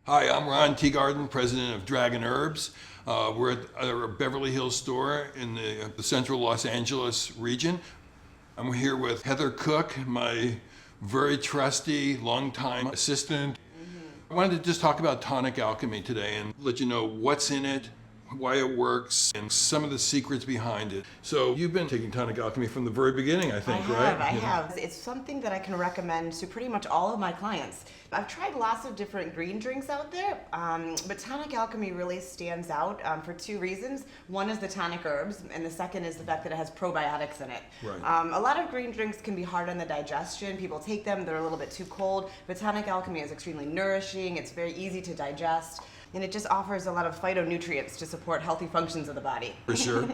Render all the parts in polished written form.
Hi, I'm Ron Teeguarden, president of Dragon Herbs. We're at our Beverly Hills store in the central Los Angeles region. I'm here with Heather Cook, my very trusty, longtime assistant. I wanted to just talk about Tonic Alchemy today and let you know what's in it, why it works, and some of the secrets behind it. So you've been taking Tonic Alchemy from the very beginning, I think, right? I have. It's something that I can recommend to pretty much all of my clients. I've tried lots of different green drinks out there, but Tonic Alchemy really stands out for two reasons. One is the tonic herbs, and the second is the fact that it has probiotics in it. Right. A lot of green drinks can be hard on the digestion. People take them, they're a little bit too cold, but Tonic Alchemy is extremely nourishing. It's very easy to digest. And it just offers a lot of phytonutrients to support healthy functions of the body. For sure.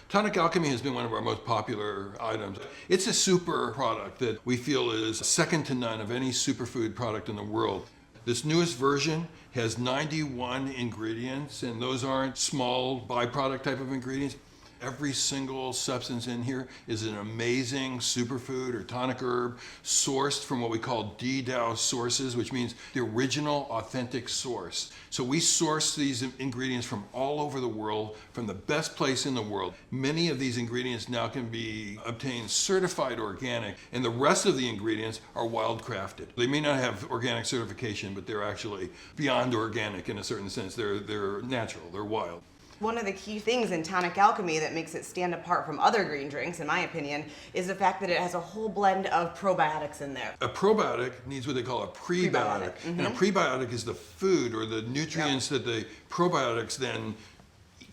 Tonic Alchemy has been one of our most popular items. It's a super product that we feel is second to none of any superfood product in the world. This newest version has 91 ingredients, and those aren't small byproduct type of ingredients. Every single substance in here is an amazing superfood or tonic herb sourced from what we call DDAO sources, which means the original authentic source. So we source these ingredients from all over the world, from the best place in the world. Many of these ingredients now can be obtained certified organic, and the rest of the ingredients are wildcrafted. They may not have organic certification, but they're actually beyond organic in a certain sense. They're natural, they're wild. One of the key things in Tonic Alchemy that makes it stand apart from other green drinks, in my opinion, is the fact that it has a whole blend of probiotics in there. A probiotic needs what they call a prebiotic. And a prebiotic is the food or the nutrients that the probiotics then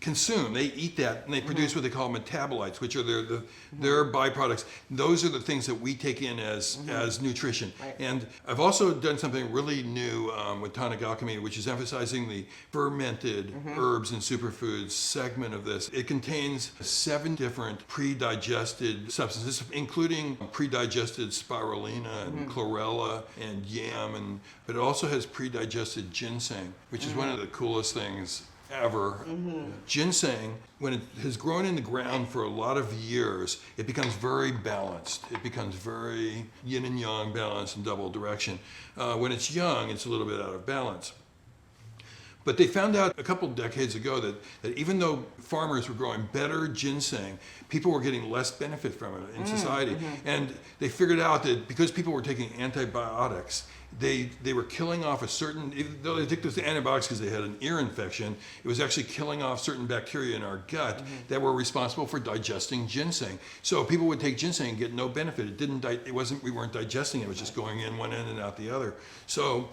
consume. They eat that and they produce what they call metabolites, which are their byproducts. Those are the things that we take in as nutrition. Right. And I've also done something really new with Tonic Alchemy, which is emphasizing the fermented herbs and superfoods segment of this. It contains 7 different pre-digested substances, including pre-digested spirulina and chlorella and yam, but it also has pre-digested ginseng, which is one of the coolest things ever. Ginseng, when it has grown in the ground for a lot of years, it becomes very balanced. It becomes very yin and yang balanced in double direction. When it's young, it's a little bit out of balance. But they found out a couple decades ago that even though farmers were growing better ginseng, people were getting less benefit from it in society. And they figured out that because people were taking antibiotics, they were killing off even though they took those antibiotics because they had an ear infection, it was actually killing off certain bacteria in our gut that were responsible for digesting ginseng. So people would take ginseng and get no benefit. We weren't digesting it, it was just going in one end and out the other. So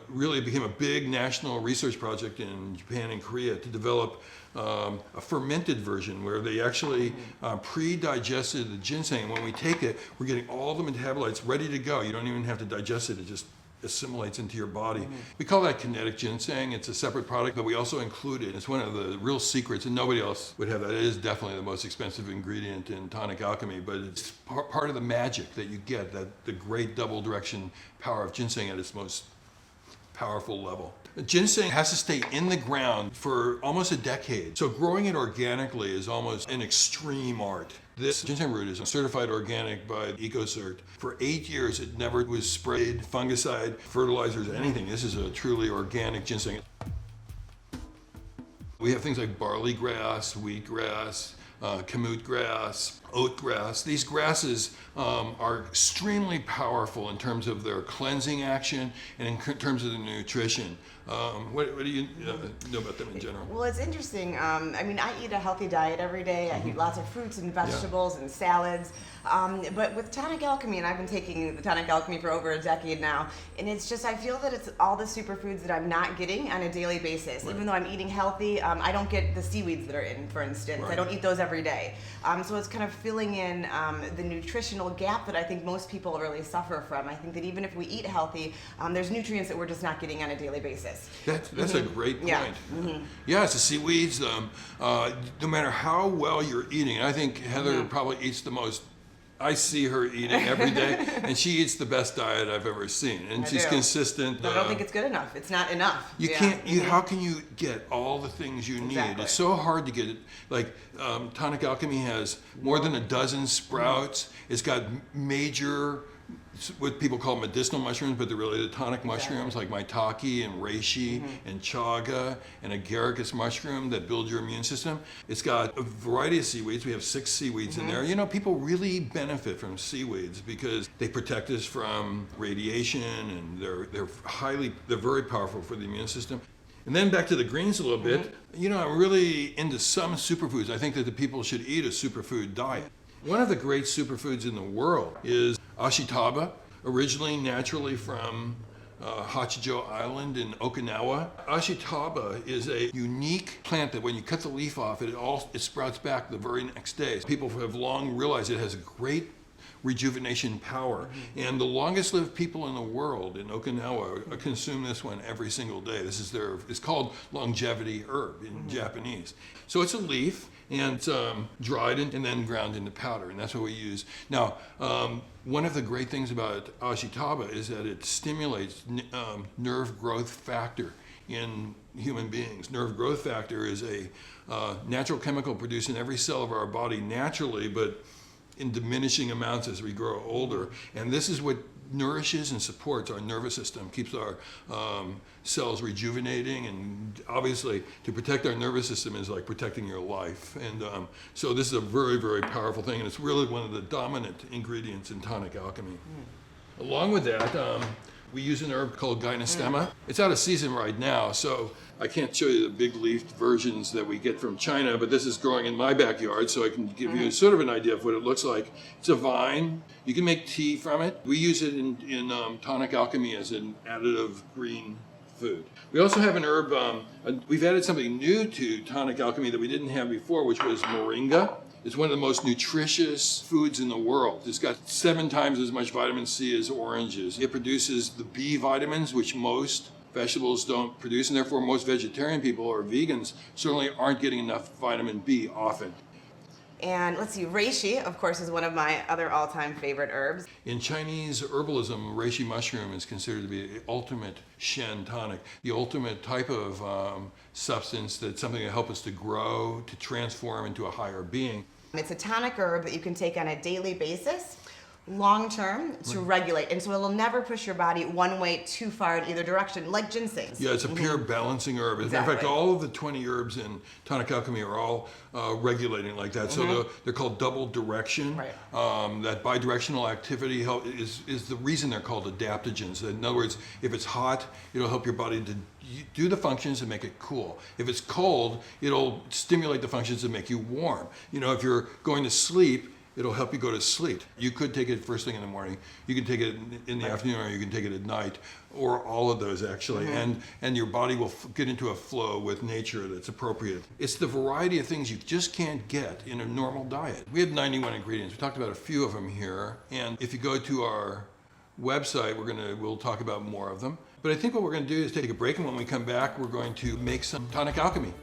really it became a big national research project in Japan and Korea to develop a fermented version where they actually pre-digested the ginseng. And when we take it, we're getting all the metabolites ready to go. You don't even have to digest it. It just assimilates into your body. We call that kinetic ginseng. It's a separate product, but we also include it. It's one of the real secrets, and nobody else would have that. It is definitely the most expensive ingredient in Tonic Alchemy, but it's part of the magic that you get, the great double direction power of ginseng at its most powerful level. Ginseng has to stay in the ground for almost a decade. So growing it organically is almost an extreme art. This ginseng root is certified organic by EcoCert. For 8 years, it never was sprayed, fungicide, fertilizers, anything. This is a truly organic ginseng. We have things like barley grass, wheatgrass, kamut grass, oat grass. These grasses are extremely powerful in terms of their cleansing action and in terms of the nutrition. What do you know about them in general? Well, it's interesting. I eat a healthy diet every day. I eat lots of fruits and vegetables and salads. But with Tonic Alchemy, and I've been taking the Tonic Alchemy for over a decade now, and it's just, I feel that it's all the superfoods that I'm not getting on a daily basis. Right. Even though I'm eating healthy, I don't get the seaweeds that are in, for instance. Right. I don't eat those every day. So it's kind of filling in the nutritional gap that I think most people really suffer from. I think that even if we eat healthy, there's nutrients that we're just not getting on a daily basis. That's a great point. Yeah. Yeah, it's the seaweeds. No matter how well you're eating, and I think Heather probably eats the most. I see her eating every day, and she eats the best diet I've ever seen, and she's consistent. But I don't think it's good enough. It's not enough. You can't. How can you get all the things you need? Exactly. It's so hard to get it. Like Tonic Alchemy has more than a dozen sprouts. It's got major what people call medicinal mushrooms, but they're really the tonic mushrooms like maitake and reishi and chaga and agaricus mushroom that build your immune system. It's got a variety of seaweeds. We have 6 seaweeds in there. You know, people really benefit from seaweeds because they protect us from radiation, and they're very powerful for the immune system. And then back to the greens a little bit. You know, I'm really into some superfoods. I think that the people should eat a superfood diet. One of the great superfoods in the world is Ashitaba, originally naturally from Hachijo Island in Okinawa. Ashitaba is a unique plant that when you cut the leaf off, it sprouts back the very next day. People have long realized it has great rejuvenation power. And the longest lived people in the world in Okinawa consume this one every single day. It's called longevity herb in Japanese. So it's a leaf, and it's dried and then ground into powder, and that's what we use. Now, one of the great things about Ashitaba is that it stimulates nerve growth factor in human beings. Nerve growth factor is a natural chemical produced in every cell of our body naturally, but in diminishing amounts as we grow older. And this is what nourishes and supports our nervous system, keeps our cells rejuvenating, and obviously to protect our nervous system is like protecting your life. And so this is a very, very powerful thing, and it's really one of the dominant ingredients in tonic alchemy. Along with that, we use an herb called Gynostemma. It's out of season right now, so I can't show you the big leafed versions that we get from China, but this is growing in my backyard, so I can give you sort of an idea of what it looks like. It's a vine. You can make tea from it. We use it in tonic alchemy as an additive green food. We also have an herb, we've added something new to tonic alchemy that we didn't have before, which was moringa. It's one of the most nutritious foods in the world. It's got 7 times as much vitamin C as oranges. It produces the B vitamins, which most vegetables don't produce, and therefore most vegetarian people or vegans certainly aren't getting enough vitamin B often. And let's see, reishi, of course, is one of my other all-time favorite herbs. In Chinese herbalism, reishi mushroom is considered to be the ultimate Shen tonic, the ultimate type of substance that's something that helps us to grow, to transform into a higher being. It's a tonic herb that you can take on a daily basis, long term, to regulate, and so it'll never push your body one way too far in either direction, like ginseng. Yeah, it's a pure balancing herb. In fact, all of the 20 herbs in tonic alchemy are all regulating like that. So they're called double direction. Right. That bidirectional activity is the reason they're called adaptogens. In other words, if it's hot, it'll help your body to do the functions and make it cool. If it's cold, it'll stimulate the functions and make you warm. You know, if you're going to sleep, it'll help you go to sleep. You could take it first thing in the morning. You can take it in the afternoon, or you can take it at night, or all of those actually. And your body will get into a flow with nature that's appropriate. It's the variety of things you just can't get in a normal diet. We had 91 ingredients. We talked about a few of them here. And if you go to our website, we'll talk about more of them. But I think what we're going to do is take a break, and when we come back, we're going to make some tonic alchemy.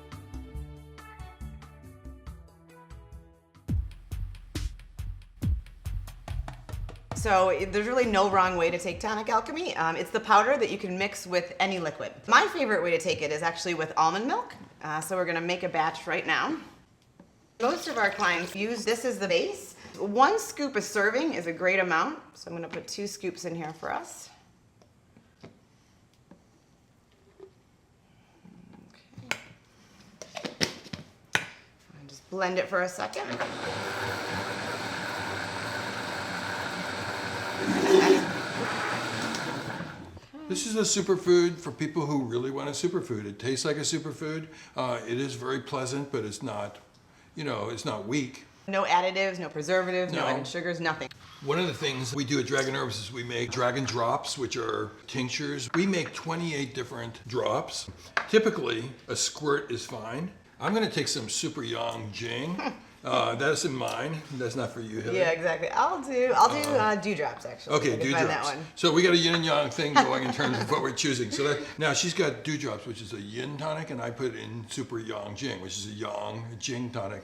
So there's really no wrong way to take tonic alchemy. It's the powder that you can mix with any liquid. My favorite way to take it is actually with almond milk. So we're gonna make a batch right now. Most of our clients use this as the base. 1 scoop a serving is a great amount. So I'm gonna put 2 scoops in here for us. Okay. And just blend it for a second. This is a superfood for people who really want a superfood. It tastes like a superfood. It is very pleasant, but it's not, it's not weak. No additives, no preservatives, no added sugars, nothing. One of the things we do at Dragon Herbs is we make dragon drops, which are tinctures. We make 28 different drops. Typically, a squirt is fine. I'm going to take some Super Yang Jing. That's in mine. That's not for you, Hilly. Yeah, exactly. I'll do dewdrops, actually. Okay, dewdrops. That one. So we got a yin and yang thing going in terms of what we're choosing. So now she's got dewdrops, which is a yin tonic, and I put in Super Yang Jing, which is a yang Jing tonic.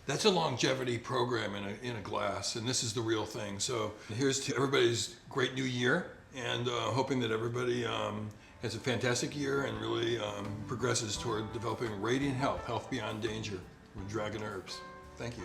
That's a longevity program in a glass, and this is the real thing. So here's to everybody's great new year, and hoping that everybody has a fantastic year and really progresses toward developing radiant health beyond danger with Dragon Herbs. Thank you.